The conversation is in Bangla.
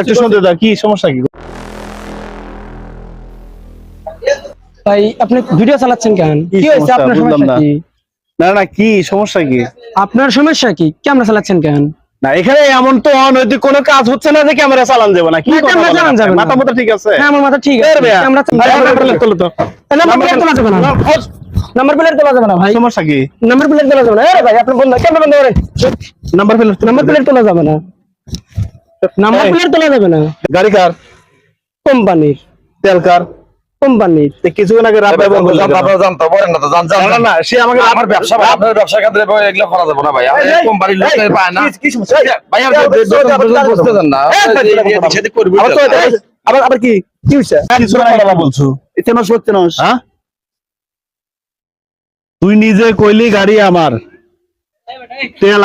একটু শুনতে দাও, কি সমস্যা কি? ভাই আপনি ভিডিও চালাচ্ছেন কেন? কি হয়েছে? আপনার সমস্যা কি? না না, কি সমস্যা কি? আপনার সমস্যা কি? ক্যামেরা চালাচ্ছেন কেন? না, এখানে এমন তো অনৈতিক কোনো কাজ হচ্ছে না যে ক্যামেরা চালান যাবে না। কি ক্যামেরা চালান যাবে না? মাথা মতো ঠিক আছে? হ্যাঁ, আমার মাথা ঠিক আছে। ক্যামেরা তোলো তো। নাম্বার প্লেট তোলা যাবে না। নাম্বার প্লেট তোলা যাবে না ভাই। সমস্যা কি? নাম্বার প্লেট তোলা যাবে না। আরে ভাই আপনি বন্ধ ক্যামেরা বন্ধ করেন। নাম্বার প্লেট তোলা যাবে না। নাম্বার প্লেট তোলা যাবে না। গাড়ি কার? কোম্পানির। তেল কার? কোম্পানির। কিছুক্ষণ আগে রাত ব্যবহার করলেন কেন? আপনারা জানতে পারেন না তো না না, সে আমাকে আমার ব্যবসা ভাই, আপনার ব্যবসার ক্ষেত্রে এগুলো করা যাবে না ভাই। কোম্পানির লোক পায় না। কি সমস্যা? ভাই আপনি বুঝতে দেন না। সেদিক করবি আবার কি কি হইছে? কিছুক্ষণ আগে কথা বলছো, ইতেনস হচ্ছে হ্যাঁ? তুই নিজে কইলি গাড়ি আমার, তেল